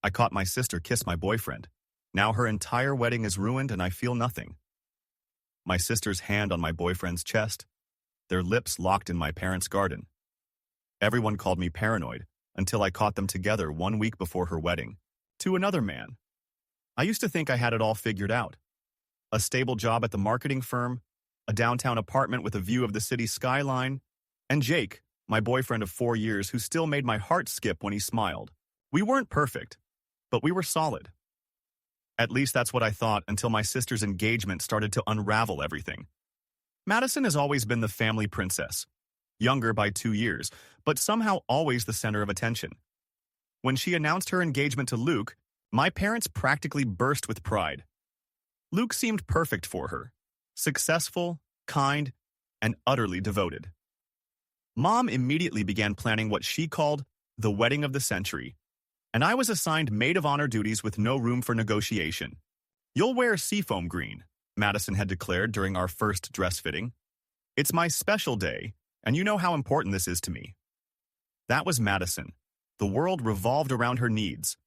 I caught my sister kiss my boyfriend. Now her entire wedding is ruined and I feel nothing. My sister's hand on my boyfriend's chest, their lips locked in my parents' garden. Everyone called me paranoid until I caught them together 1 week before her wedding, to another man. I used to think I had it all figured out. A stable job at the marketing firm, a downtown apartment with a view of the city skyline, and Jake, my boyfriend of 4 years who still made my heart skip when he smiled. We weren't perfect, but we were solid. At least that's what I thought until my sister's engagement started to unravel everything. Madison has always been the family princess, younger by 2 years, but somehow always the center of attention. When she announced her engagement to Luke, my parents practically burst with pride. Luke seemed perfect for her, successful, kind, and utterly devoted. Mom immediately began planning what she called the wedding of the century, and I was assigned maid of honor duties with no room for negotiation. "You'll wear seafoam green," Madison had declared during our first dress fitting. "It's my special day, and you know how important this is to me." That was Madison. The world revolved around her needs.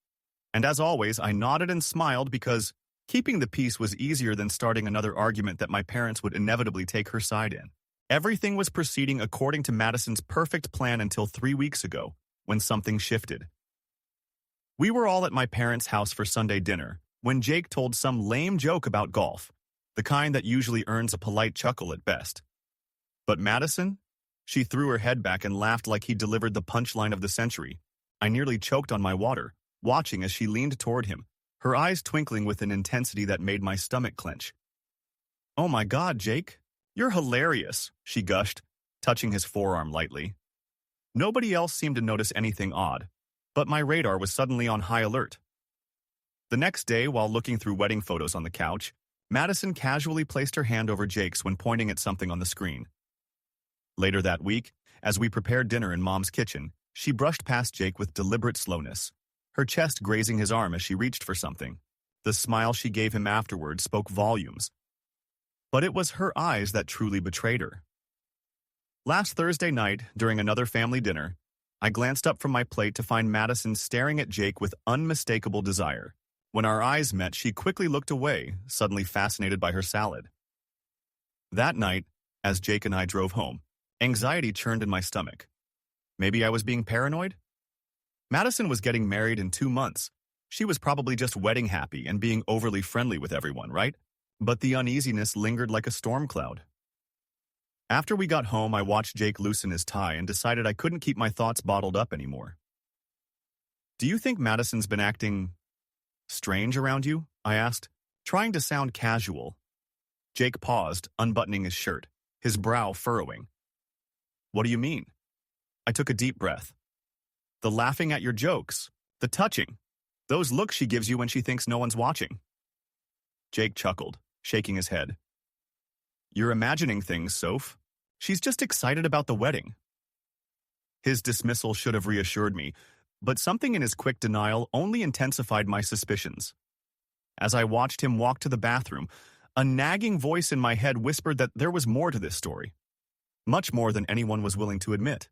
And as always, I nodded and smiled because keeping the peace was easier than starting another argument that my parents would inevitably take her side in. Everything was proceeding according to Madison's perfect plan until 3 weeks ago, when something shifted. We were all at my parents' house for Sunday dinner when Jake told some lame joke about golf, the kind that usually earns a polite chuckle at best. But Madison? She threw her head back and laughed like he delivered the punchline of the century. I nearly choked on my water, watching as she leaned toward him, her eyes twinkling with an intensity that made my stomach clench. "Oh my God, Jake, you're hilarious," she gushed, touching his forearm lightly. Nobody else seemed to notice anything odd, but my radar was suddenly on high alert. The next day, while looking through wedding photos on the couch, Madison casually placed her hand over Jake's when pointing at something on the screen. Later that week, as we prepared dinner in Mom's kitchen, she brushed past Jake with deliberate slowness, her chest grazing his arm as she reached for something. The smile she gave him afterward spoke volumes. But it was her eyes that truly betrayed her. Last Thursday night, during another family dinner, I glanced up from my plate to find Madison staring at Jake with unmistakable desire. When our eyes met, she quickly looked away, suddenly fascinated by her salad. That night, as Jake and I drove home, anxiety churned in my stomach. Maybe I was being paranoid? Madison was getting married in 2 months. She was probably just wedding happy and being overly friendly with everyone, right? But the uneasiness lingered like a storm cloud. After we got home, I watched Jake loosen his tie and decided I couldn't keep my thoughts bottled up anymore. "Do you think Madison's been acting strange around you?" I asked, trying to sound casual. Jake paused, unbuttoning his shirt, his brow furrowing. "What do you mean?" I took a deep breath. "The laughing at your jokes, the touching, those looks she gives you when she thinks no one's watching." Jake chuckled, shaking his head. "You're imagining things, Soph. She's just excited about the wedding." His dismissal should have reassured me, but something in his quick denial only intensified my suspicions. As I watched him walk to the bathroom, a nagging voice in my head whispered that there was more to this story. Much more than anyone was willing to admit.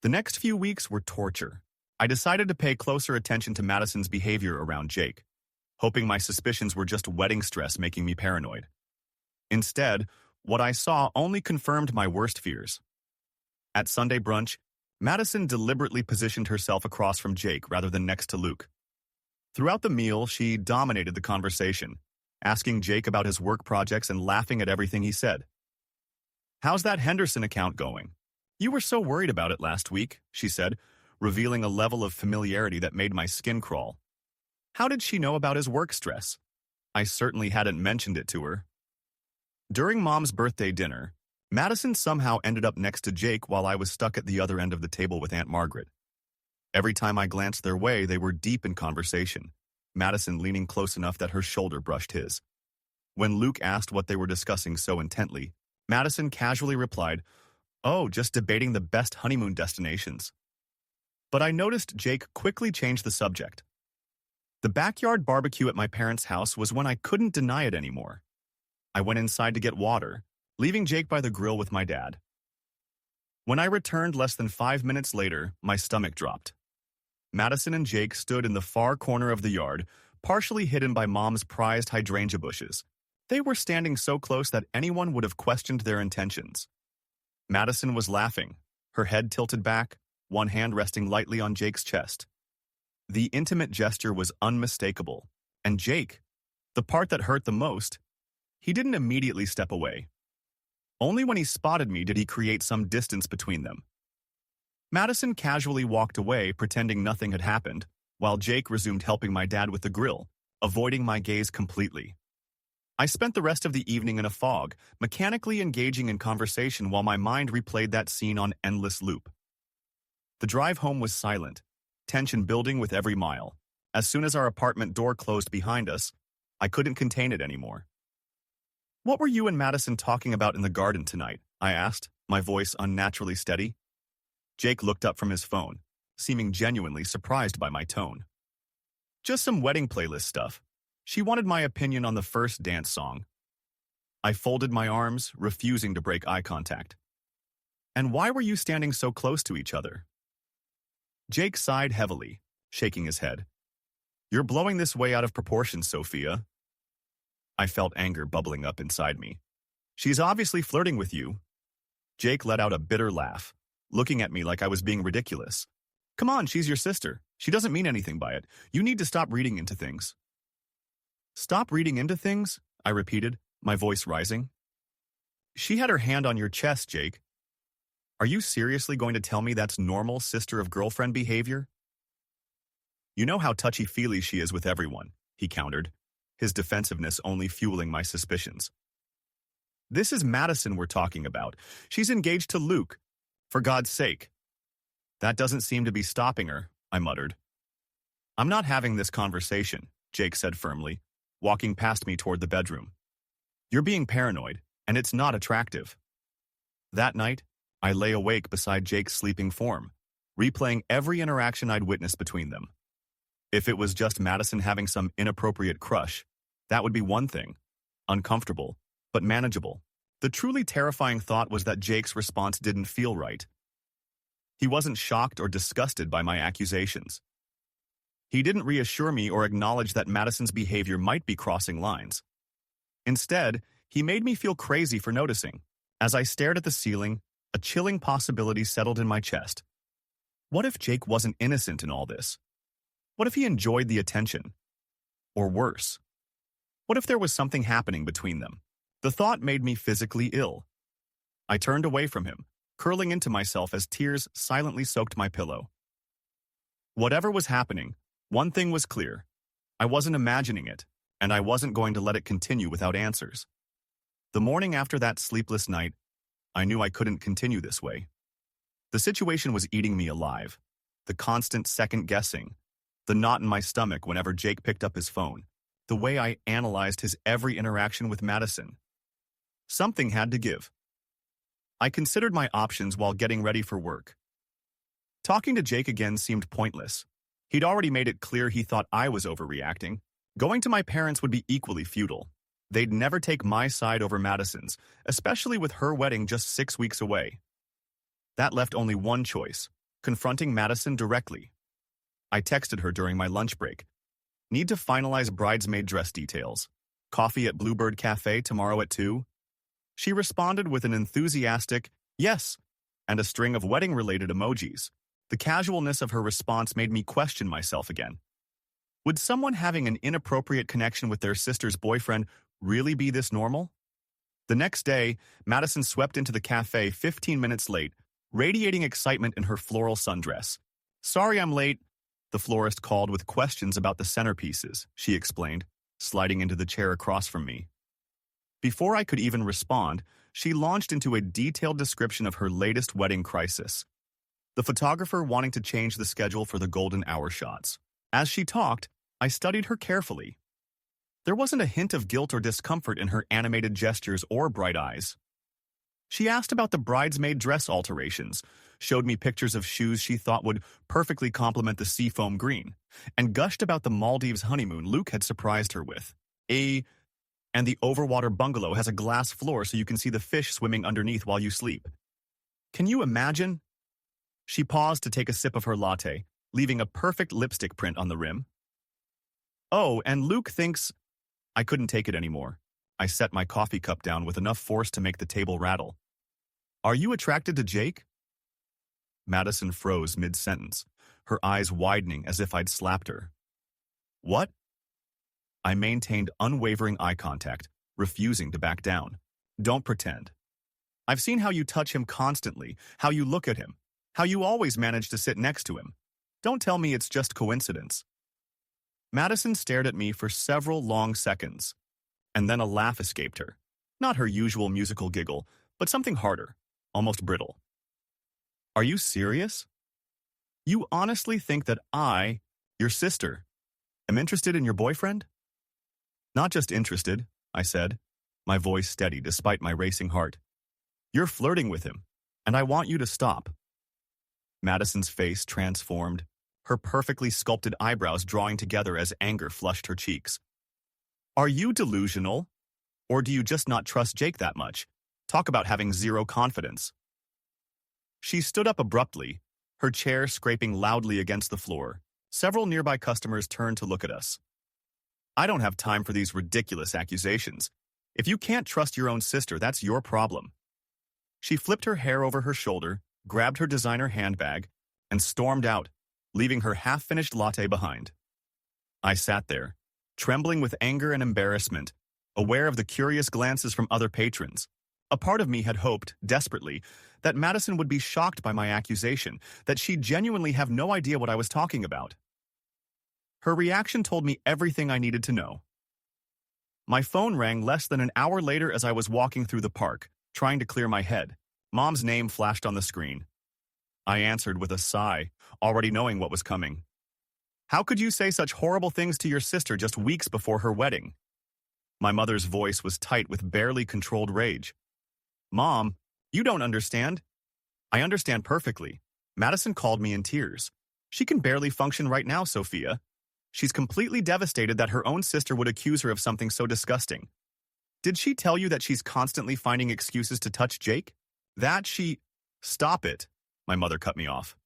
The next few weeks were torture. I decided to pay closer attention to Madison's behavior around Jake, hoping my suspicions were just wedding stress making me paranoid. Instead, what I saw only confirmed my worst fears. At Sunday brunch, Madison deliberately positioned herself across from Jake rather than next to Luke. Throughout the meal, she dominated the conversation, asking Jake about his work projects and laughing at everything he said. "How's that Henderson account going? You were so worried about it last week," she said, revealing a level of familiarity that made my skin crawl. How did she know about his work stress? I certainly hadn't mentioned it to her. During Mom's birthday dinner, Madison somehow ended up next to Jake while I was stuck at the other end of the table with Aunt Margaret. Every time I glanced their way, they were deep in conversation, Madison leaning close enough that her shoulder brushed his. When Luke asked what they were discussing so intently, Madison casually replied, "Oh, just debating the best honeymoon destinations." But I noticed Jake quickly changed the subject. The backyard barbecue at my parents' house was when I couldn't deny it anymore. I went inside to get water, leaving Jake by the grill with my dad. When I returned less than 5 minutes later, my stomach dropped. Madison and Jake stood in the far corner of the yard, partially hidden by Mom's prized hydrangea bushes. They were standing so close that anyone would have questioned their intentions. Madison was laughing, her head tilted back, one hand resting lightly on Jake's chest. The intimate gesture was unmistakable, and Jake, the part that hurt the most, he didn't immediately step away. Only when he spotted me did he create some distance between them. Madison casually walked away, pretending nothing had happened, while Jake resumed helping my dad with the grill, avoiding my gaze completely. I spent the rest of the evening in a fog, mechanically engaging in conversation while my mind replayed that scene on endless loop. The drive home was silent, tension building with every mile. As soon as our apartment door closed behind us, I couldn't contain it anymore. "What were you and Madison talking about in the garden tonight?" I asked, my voice unnaturally steady. Jake looked up from his phone, seeming genuinely surprised by my tone. "Just some wedding playlist stuff. She wanted my opinion on the first dance song." I folded my arms, refusing to break eye contact. "And why were you standing so close to each other?" Jake sighed heavily, shaking his head. "You're blowing this way out of proportion, Sophia." I felt anger bubbling up inside me. "She's obviously flirting with you." Jake let out a bitter laugh, looking at me like I was being ridiculous. "Come on, she's your sister. She doesn't mean anything by it. You need to stop reading into things." "Stop reading into things?" I repeated, my voice rising. "She had her hand on your chest, Jake. Are you seriously going to tell me that's normal sister-of-girlfriend behavior?" "You know how touchy-feely she is with everyone," he countered, his defensiveness only fueling my suspicions. "This is Madison we're talking about. She's engaged to Luke. For God's sake." "That doesn't seem to be stopping her," I muttered. "I'm not having this conversation," Jake said firmly, walking past me toward the bedroom. "You're being paranoid, and it's not attractive." That night, I lay awake beside Jake's sleeping form, replaying every interaction I'd witnessed between them. If it was just Madison having some inappropriate crush, that would be one thing. Uncomfortable, but manageable. The truly terrifying thought was that Jake's response didn't feel right. He wasn't shocked or disgusted by my accusations. He didn't reassure me or acknowledge that Madison's behavior might be crossing lines. Instead, he made me feel crazy for noticing. As I stared at the ceiling, a chilling possibility settled in my chest. What if Jake wasn't innocent in all this? What if he enjoyed the attention? Or worse, what if there was something happening between them? The thought made me physically ill. I turned away from him, curling into myself as tears silently soaked my pillow. Whatever was happening, one thing was clear. I wasn't imagining it, and I wasn't going to let it continue without answers. The morning after that sleepless night, I knew I couldn't continue this way. The situation was eating me alive. The constant second-guessing, the knot in my stomach whenever Jake picked up his phone, the way I analyzed his every interaction with Madison. Something had to give. I considered my options while getting ready for work. Talking to Jake again seemed pointless. He'd already made it clear he thought I was overreacting. Going to my parents would be equally futile. They'd never take my side over Madison's, especially with her wedding just 6 weeks away. That left only one choice: confronting Madison directly. I texted her during my lunch break. "Need to finalize bridesmaid dress details. Coffee at Bluebird Cafe tomorrow at 2? She responded with an enthusiastic "yes" and a string of wedding-related emojis. The casualness of her response made me question myself again. Would someone having an inappropriate connection with their sister's boyfriend really be this normal? The next day, Madison swept into the cafe 15 minutes late, radiating excitement in her floral sundress. "Sorry I'm late," the florist called with questions about the centerpieces, she explained, sliding into the chair across from me. Before I could even respond, she launched into a detailed description of her latest wedding crisis. The photographer wanting to change the schedule for the golden hour shots. As she talked, I studied her carefully. There wasn't a hint of guilt or discomfort in her animated gestures or bright eyes. She asked about the bridesmaid dress alterations, showed me pictures of shoes she thought would perfectly complement the seafoam green, and gushed about the Maldives honeymoon Luke had surprised her with. And the overwater bungalow has a glass floor so you can see the fish swimming underneath while you sleep. Can you imagine? She paused to take a sip of her latte, leaving a perfect lipstick print on the rim. Oh, and Luke thinks I couldn't take it anymore. I set my coffee cup down with enough force to make the table rattle. Are you attracted to Jake? Madison froze mid-sentence, her eyes widening as if I'd slapped her. What? I maintained unwavering eye contact, refusing to back down. Don't pretend. I've seen how you touch him constantly, how you look at him, how you always manage to sit next to him. Don't tell me it's just coincidence. Madison stared at me for several long seconds, and then a laugh escaped her. Not her usual musical giggle, but something harder, almost brittle. Are you serious? You honestly think that I, your sister, am interested in your boyfriend? Not just interested, I said, my voice steady despite my racing heart. You're flirting with him, and I want you to stop. Madison's face transformed, her perfectly sculpted eyebrows drawing together as anger flushed her cheeks. Are you delusional? Or do you just not trust Jake that much? Talk about having zero confidence. She stood up abruptly, her chair scraping loudly against the floor. Several nearby customers turned to look at us. I don't have time for these ridiculous accusations. If you can't trust your own sister, that's your problem. She flipped her hair over her shoulder, grabbed her designer handbag, and stormed out, leaving her half-finished latte behind. I sat there, trembling with anger and embarrassment, aware of the curious glances from other patrons. A part of me had hoped, desperately, that Madison would be shocked by my accusation, that she'd genuinely have no idea what I was talking about. Her reaction told me everything I needed to know. My phone rang less than an hour later as I was walking through the park, trying to clear my head. Mom's name flashed on the screen. I answered with a sigh, already knowing what was coming. How could you say such horrible things to your sister just weeks before her wedding? My mother's voice was tight with barely controlled rage. Mom, you don't understand. I understand perfectly. Madison called me in tears. She can barely function right now, Sophia. She's completely devastated that her own sister would accuse her of something so disgusting. Did she tell you that she's constantly finding excuses to touch Jake? Stop it, my mother cut me off.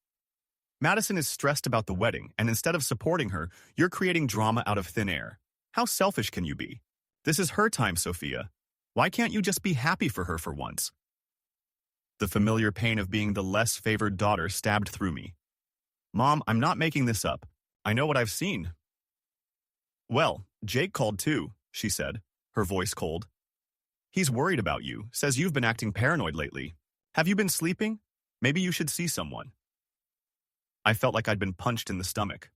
Madison is stressed about the wedding, and instead of supporting her, you're creating drama out of thin air. How selfish can you be? This is her time, Sophia. Why can't you just be happy for her for once? The familiar pain of being the less favored daughter stabbed through me. Mom, I'm not making this up. I know what I've seen. Well, Jake called too, she said, her voice cold. He's worried about you, says you've been acting paranoid lately. Have you been sleeping? Maybe you should see someone. I felt like I'd been punched in the stomach.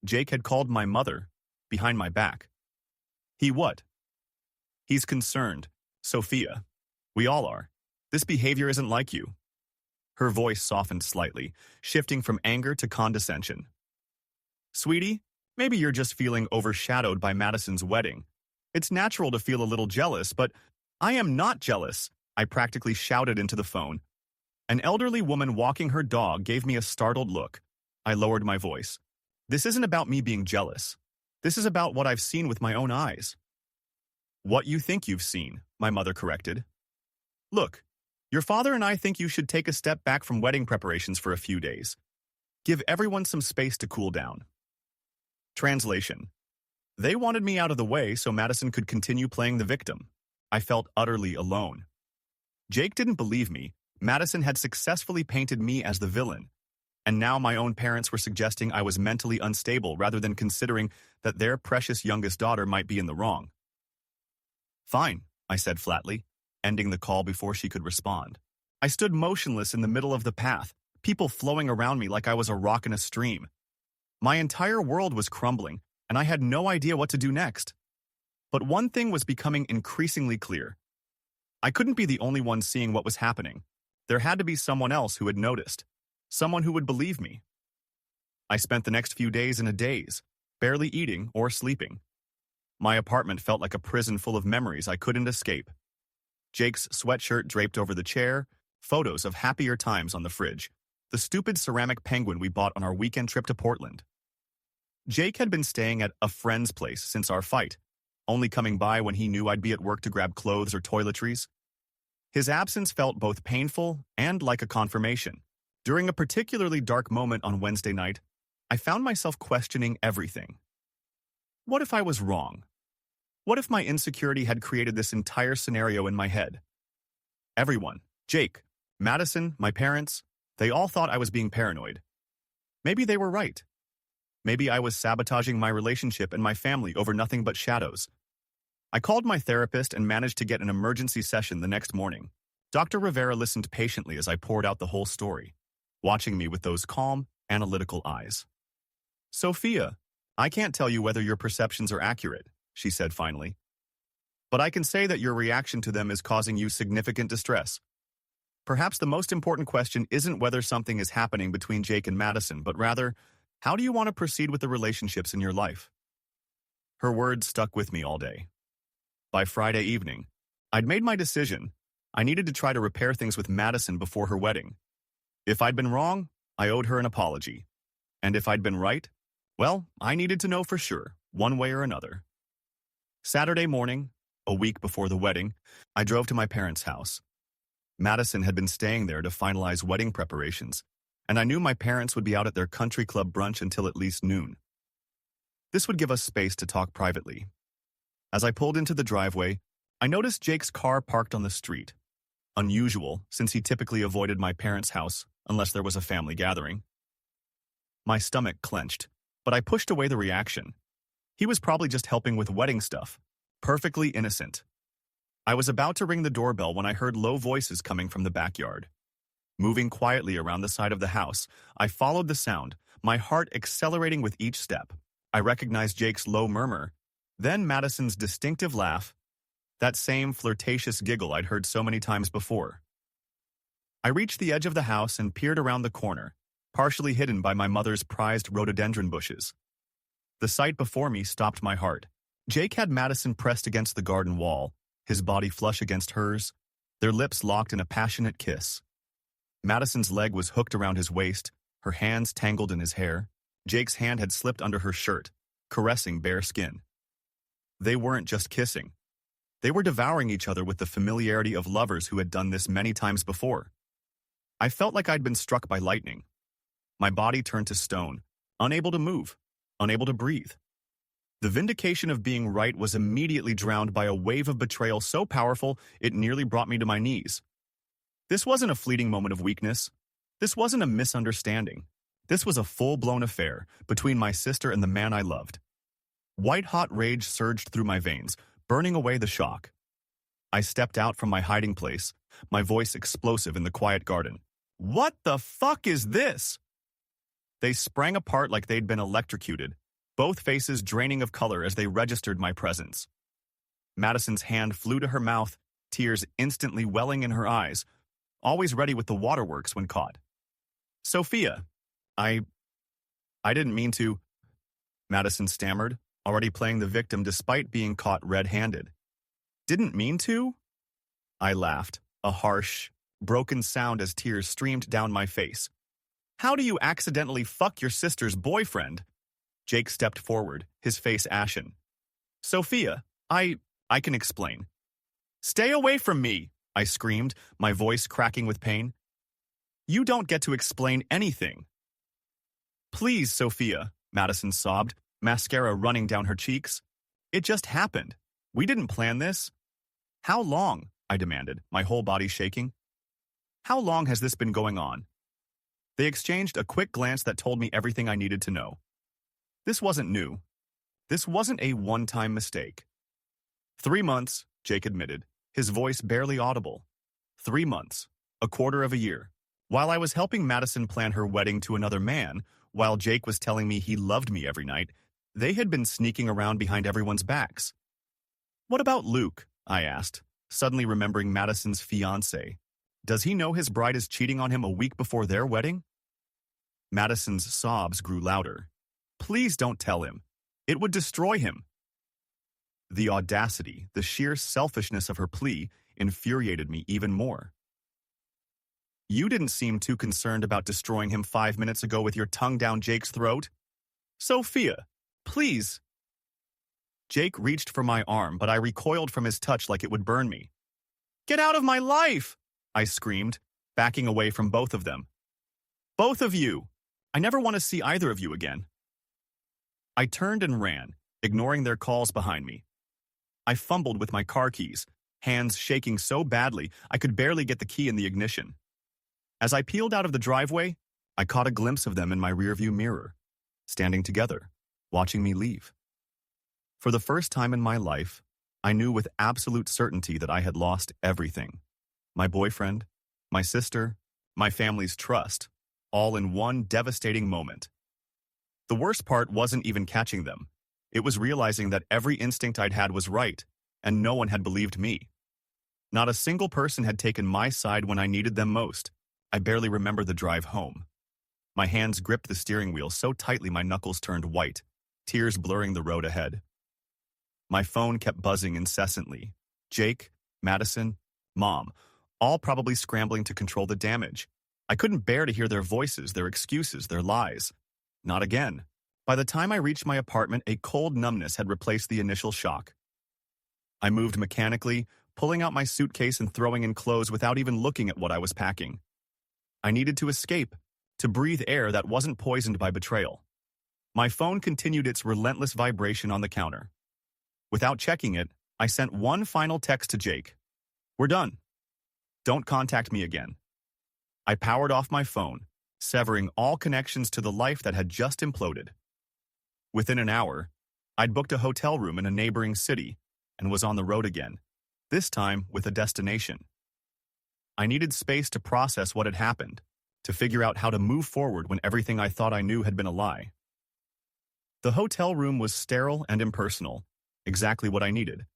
Jake had called my mother, behind my back. He what? He's concerned. Sophia. We all are. This behavior isn't like you. Her voice softened slightly, shifting from anger to condescension. Sweetie, maybe you're just feeling overshadowed by Madison's wedding. It's natural to feel a little jealous, but I am not jealous, I practically shouted into the phone. An elderly woman walking her dog gave me a startled look. I lowered my voice. This isn't about me being jealous. This is about what I've seen with my own eyes. What you think you've seen, my mother corrected. Look, your father and I think you should take a step back from wedding preparations for a few days. Give everyone some space to cool down. Translation. They wanted me out of the way so Madison could continue playing the victim. I felt utterly alone. Jake didn't believe me. Madison had successfully painted me as the villain. And now my own parents were suggesting I was mentally unstable rather than considering that their precious youngest daughter might be in the wrong. Fine, I said flatly, ending the call before she could respond. I stood motionless in the middle of the path, people flowing around me like I was a rock in a stream. My entire world was crumbling, and I had no idea what to do next. But one thing was becoming increasingly clear. I couldn't be the only one seeing what was happening. There had to be someone else who had noticed, someone who would believe me. I spent the next few days in a daze, barely eating or sleeping. My apartment felt like a prison full of memories I couldn't escape. Jake's sweatshirt draped over the chair, photos of happier times on the fridge, the stupid ceramic penguin we bought on our weekend trip to Portland. Jake had been staying at a friend's place since our fight, only coming by when he knew I'd be at work to grab clothes or toiletries. His absence felt both painful and like a confirmation. During a particularly dark moment on Wednesday night, I found myself questioning everything. What if I was wrong? What if my insecurity had created this entire scenario in my head? Everyone, Jake, Madison, my parents, they all thought I was being paranoid. Maybe they were right. Maybe I was sabotaging my relationship and my family over nothing but shadows. I called my therapist and managed to get an emergency session the next morning. Dr. Rivera listened patiently as I poured out the whole story, watching me with those calm, analytical eyes. Sophia, I can't tell you whether your perceptions are accurate, she said finally. But I can say that your reaction to them is causing you significant distress. Perhaps the most important question isn't whether something is happening between Jake and Madison, but rather, how do you want to proceed with the relationships in your life? Her words stuck with me all day. By Friday evening, I'd made my decision. I needed to try to repair things with Madison before her wedding. If I'd been wrong, I owed her an apology. And if I'd been right, well, I needed to know for sure, one way or another. Saturday morning, a week before the wedding, I drove to my parents' house. Madison had been staying there to finalize wedding preparations, and I knew my parents would be out at their country club brunch until at least noon. This would give us space to talk privately. As I pulled into the driveway, I noticed Jake's car parked on the street. Unusual, since he typically avoided my parents' house unless there was a family gathering. My stomach clenched, but I pushed away the reaction. He was probably just helping with wedding stuff. Perfectly innocent. I was about to ring the doorbell when I heard low voices coming from the backyard. Moving quietly around the side of the house, I followed the sound, my heart accelerating with each step. I recognized Jake's low murmur, then Madison's distinctive laugh, that same flirtatious giggle I'd heard so many times before. I reached the edge of the house and peered around the corner, partially hidden by my mother's prized rhododendron bushes. The sight before me stopped my heart. Jake had Madison pressed against the garden wall, his body flush against hers, their lips locked in a passionate kiss. Madison's leg was hooked around his waist, her hands tangled in his hair. Jake's hand had slipped under her shirt, caressing bare skin. They weren't just kissing. They were devouring each other with the familiarity of lovers who had done this many times before. I felt like I'd been struck by lightning. My body turned to stone, unable to move, unable to breathe. The vindication of being right was immediately drowned by a wave of betrayal so powerful it nearly brought me to my knees. This wasn't a fleeting moment of weakness. This wasn't a misunderstanding. This was a full-blown affair between my sister and the man I loved. White-hot rage surged through my veins, burning away the shock. I stepped out from my hiding place, my voice explosive in the quiet garden. What the fuck is this? They sprang apart like they'd been electrocuted, both faces draining of color as they registered my presence. Madison's hand flew to her mouth, tears instantly welling in her eyes, always ready with the waterworks when caught. Sophia, I didn't mean to, Madison stammered, already playing the victim despite being caught red-handed. Didn't mean to? I laughed, a harsh, broken sound as tears streamed down my face. How do you accidentally fuck your sister's boyfriend? Jake stepped forward, his face ashen. Sophia, I can explain. Stay away from me, I screamed, my voice cracking with pain. You don't get to explain anything. Please, Sophia, Madison sobbed, mascara running down her cheeks. It just happened. We didn't plan this. How long? I demanded, my whole body shaking. How long has this been going on? They exchanged a quick glance that told me everything I needed to know. This wasn't new. This wasn't a one-time mistake. 3 months, Jake admitted, his voice barely audible. 3 months, a quarter of a year. While I was helping Madison plan her wedding to another man, while Jake was telling me he loved me every night, they had been sneaking around behind everyone's backs. What about Luke? I asked, suddenly remembering Madison's fiancé. Does he know his bride is cheating on him a week before their wedding? Madison's sobs grew louder. Please don't tell him. It would destroy him. The audacity, the sheer selfishness of her plea infuriated me even more. You didn't seem too concerned about destroying him 5 minutes ago with your tongue down Jake's throat. Sophia, please. Jake reached for my arm, but I recoiled from his touch like it would burn me. Get out of my life! I screamed, backing away from both of them. Both of you! I never want to see either of you again. I turned and ran, ignoring their calls behind me. I fumbled with my car keys, hands shaking so badly I could barely get the key in the ignition. As I peeled out of the driveway, I caught a glimpse of them in my rearview mirror, standing together, watching me leave. For the first time in my life, I knew with absolute certainty that I had lost everything. My boyfriend, my sister, my family's trust, all in one devastating moment. The worst part wasn't even catching them. It was realizing that every instinct I'd had was right, and no one had believed me. Not a single person had taken my side when I needed them most. I barely remember the drive home. My hands gripped the steering wheel so tightly my knuckles turned white, tears blurring the road ahead. My phone kept buzzing incessantly. Jake, Madison, Mom, all probably scrambling to control the damage. I couldn't bear to hear their voices, their excuses, their lies. Not again. By the time I reached my apartment, a cold numbness had replaced the initial shock. I moved mechanically, pulling out my suitcase and throwing in clothes without even looking at what I was packing. I needed to escape, to breathe air that wasn't poisoned by betrayal. My phone continued its relentless vibration on the counter. Without checking it, I sent one final text to Jake. We're done. Don't contact me again. I powered off my phone, severing all connections to the life that had just imploded. Within an hour, I'd booked a hotel room in a neighboring city and was on the road again, this time with a destination. I needed space to process what had happened, to figure out how to move forward when everything I thought I knew had been a lie. The hotel room was sterile and impersonal, exactly what I needed.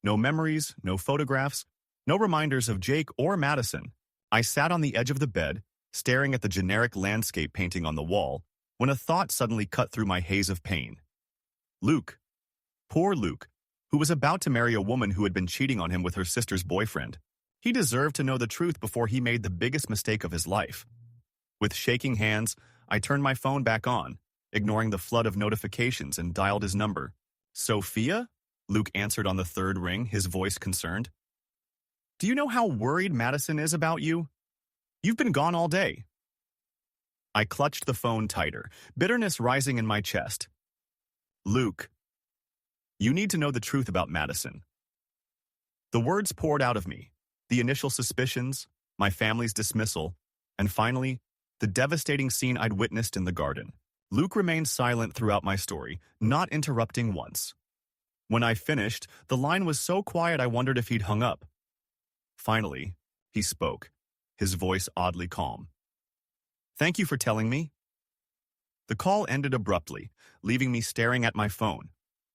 No memories, no photographs, no reminders of Jake or Madison. I sat on the edge of the bed, staring at the generic landscape painting on the wall, when a thought suddenly cut through my haze of pain. Luke. Poor Luke, who was about to marry a woman who had been cheating on him with her sister's boyfriend. He deserved to know the truth before he made the biggest mistake of his life. With shaking hands, I turned my phone back on, ignoring the flood of notifications, and dialed his number. Sophia? Luke answered on the third ring, his voice concerned. Do you know how worried Madison is about you? You've been gone all day. I clutched the phone tighter, bitterness rising in my chest. Luke, you need to know the truth about Madison. The words poured out of me, the initial suspicions, my family's dismissal, and finally, the devastating scene I'd witnessed in the garden. Luke remained silent throughout my story, not interrupting once. When I finished, the line was so quiet I wondered if he'd hung up. Finally, he spoke, his voice oddly calm. Thank you for telling me. The call ended abruptly, leaving me staring at my phone,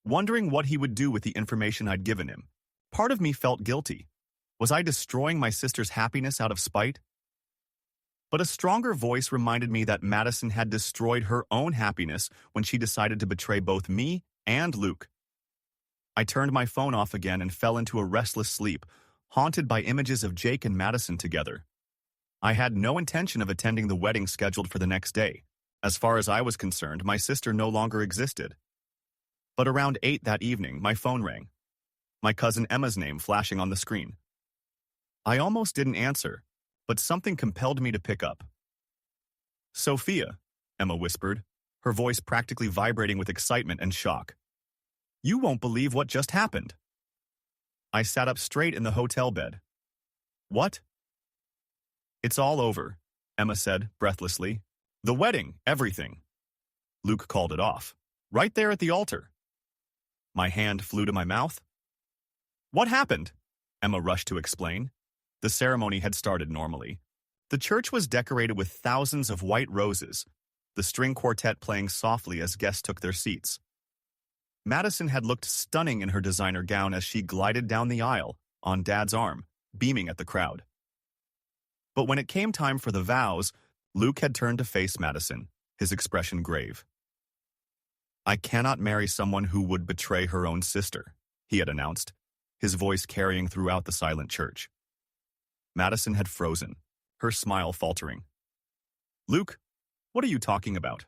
wondering what he would do with the information I'd given him. Part of me felt guilty. Was I destroying my sister's happiness out of spite? But a stronger voice reminded me that Madison had destroyed her own happiness when she decided to betray both me and Luke. I turned my phone off again and fell into a restless sleep, haunted by images of Jake and Madison together. I had no intention of attending the wedding scheduled for the next day. As far as I was concerned, my sister no longer existed. But around 8 that evening, my phone rang. My cousin Emma's name flashing on the screen. I almost didn't answer, but something compelled me to pick up. Sophia, Emma whispered, her voice practically vibrating with excitement and shock. You won't believe what just happened. I sat up straight in the hotel bed. What? It's all over, Emma said breathlessly. The wedding, everything. Luke called it off, right there at the altar. My hand flew to my mouth. What happened? Emma rushed to explain. The ceremony had started normally. The church was decorated with thousands of white roses, the string quartet playing softly as guests took their seats. Madison had looked stunning in her designer gown as she glided down the aisle, on Dad's arm, beaming at the crowd. But when it came time for the vows, Luke had turned to face Madison, his expression grave. I cannot marry someone who would betray her own sister, he had announced, his voice carrying throughout the silent church. Madison had frozen, her smile faltering. Luke, what are you talking about?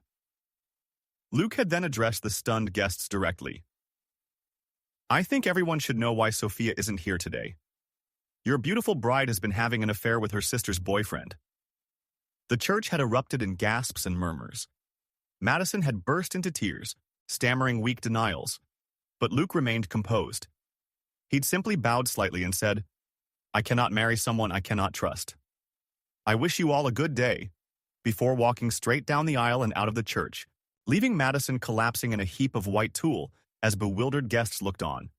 Luke had then addressed the stunned guests directly. I think everyone should know why Sophia isn't here today. Your beautiful bride has been having an affair with her sister's boyfriend. The church had erupted in gasps and murmurs. Madison had burst into tears, stammering weak denials, but Luke remained composed. He'd simply bowed slightly and said, "I cannot marry someone I cannot trust. I wish you all a good day," before walking straight down the aisle and out of the church, leaving Madison collapsing in a heap of white tulle as bewildered guests looked on.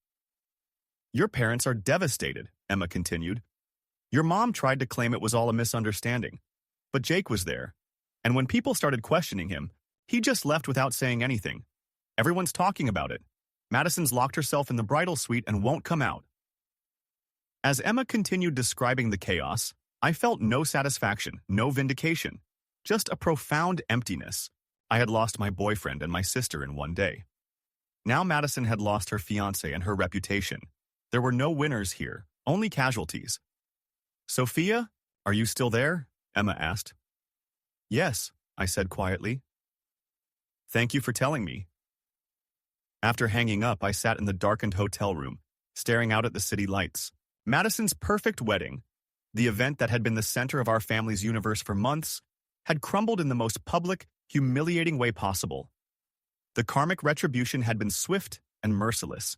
"Your parents are devastated," Emma continued. "Your mom tried to claim it was all a misunderstanding, but Jake was there, and when people started questioning him, he just left without saying anything. Everyone's talking about it. Madison's locked herself in the bridal suite and won't come out." As Emma continued describing the chaos, I felt no satisfaction, no vindication, just a profound emptiness. I had lost my boyfriend and my sister in one day. Now Madison had lost her fiancé and her reputation. There were no winners here, only casualties. "Sophia, are you still there?" Emma asked. "Yes," I said quietly. "Thank you for telling me." After hanging up, I sat in the darkened hotel room, staring out at the city lights. Madison's perfect wedding, the event that had been the center of our family's universe for months, had crumbled in the most public, humiliating way possible. The karmic retribution had been swift and merciless.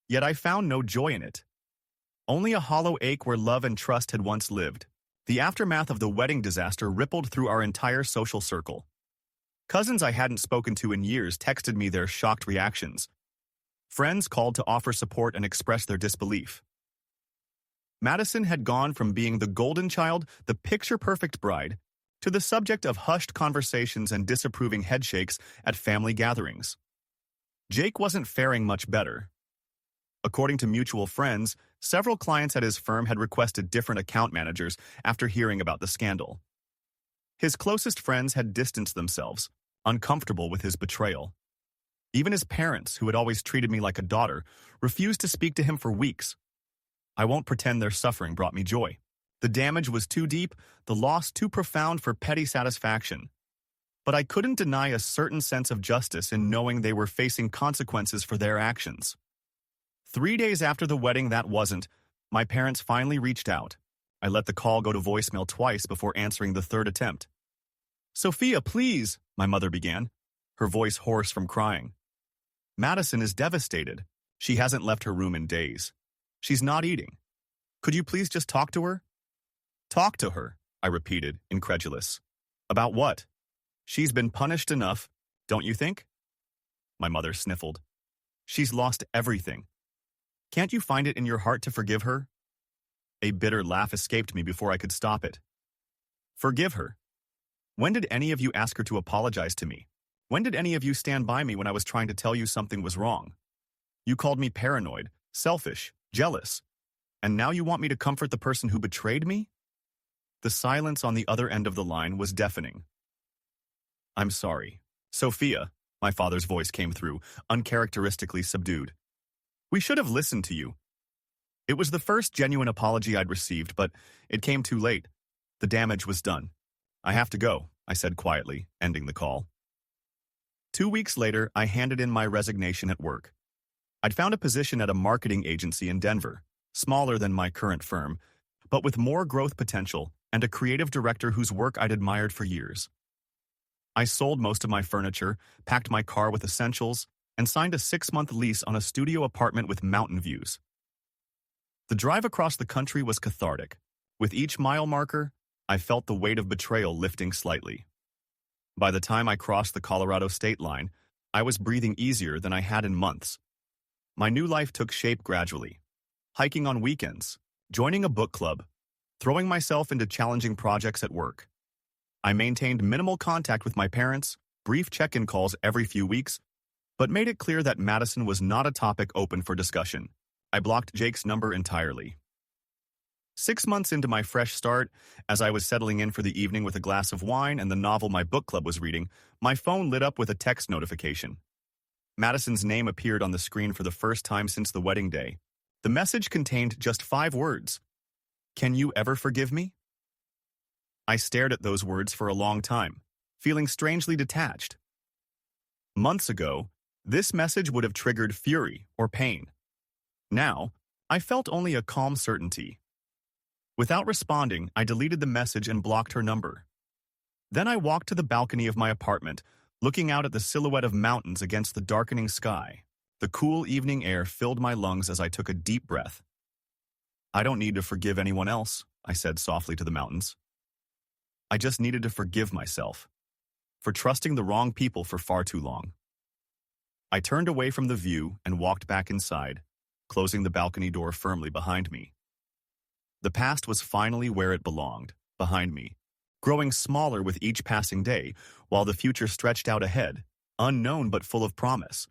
Yet I found no joy in it. Only a hollow ache where love and trust had once lived. The aftermath of the wedding disaster rippled through our entire social circle. Cousins I hadn't spoken to in years texted me their shocked reactions. Friends called to offer support and express their disbelief. Madison had gone from being the golden child, the picture-perfect bride, to the subject of hushed conversations and disapproving headshakes at family gatherings. Jake wasn't faring much better. According to mutual friends, several clients at his firm had requested different account managers after hearing about the scandal. His closest friends had distanced themselves, uncomfortable with his betrayal. Even his parents, who had always treated me like a daughter, refused to speak to him for weeks. I won't pretend their suffering brought me joy. The damage was too deep, the loss too profound for petty satisfaction. But I couldn't deny a certain sense of justice in knowing they were facing consequences for their actions. 3 days after the wedding my parents finally reached out. I let the call go to voicemail twice before answering the third attempt. "Sophia, please," my mother began, her voice hoarse from crying. "Madison is devastated. She hasn't left her room in days. She's not eating. Could you please just talk to her?" "Talk to her," I repeated, incredulous. "About what? She's been punished enough, don't you think?" My mother sniffled. "She's lost everything. Can't you find it in your heart to forgive her?" A bitter laugh escaped me before I could stop it. "Forgive her? When did any of you ask her to apologize to me? When did any of you stand by me when I was trying to tell you something was wrong? You called me paranoid, selfish, jealous, and now you want me to comfort the person who betrayed me?" The silence on the other end of the line was deafening. "I'm sorry. Sophia," my father's voice came through, uncharacteristically subdued. "We should have listened to you. It was the first genuine apology I'd received, but it came too late. The damage was done. I have to go," I said quietly, ending the call. 2 weeks later, I handed in my resignation at work. I'd found a position at a marketing agency in Denver, smaller than my current firm, but with more growth potential and a creative director whose work I'd admired for years. I sold most of my furniture, packed my car with essentials, and signed a 6-month lease on a studio apartment with mountain views. The drive across the country was cathartic. With each mile marker, I felt the weight of betrayal lifting slightly. By the time I crossed the Colorado state line, I was breathing easier than I had in months. My new life took shape gradually. Hiking on weekends, joining a book club, throwing myself into challenging projects at work. I maintained minimal contact with my parents, brief check-in calls every few weeks, but made it clear that Madison was not a topic open for discussion. I blocked Jake's number entirely. 6 months into my fresh start, as I was settling in for the evening with a glass of wine and the novel my book club was reading, my phone lit up with a text notification. Madison's name appeared on the screen for the first time since the wedding day. The message contained just 5 words. "Can you ever forgive me?" I stared at those words for a long time, feeling strangely detached. Months ago, this message would have triggered fury or pain. Now, I felt only a calm certainty. Without responding, I deleted the message and blocked her number. Then I walked to the balcony of my apartment, looking out at the silhouette of mountains against the darkening sky. The cool evening air filled my lungs as I took a deep breath. I don't need to forgive anyone else, I said softly to the mountains. I just needed to forgive myself for trusting the wrong people for far too long. I turned away from the view and walked back inside, closing the balcony door firmly behind me. The past was finally where it belonged, behind me, growing smaller with each passing day, while the future stretched out ahead, unknown but full of promise.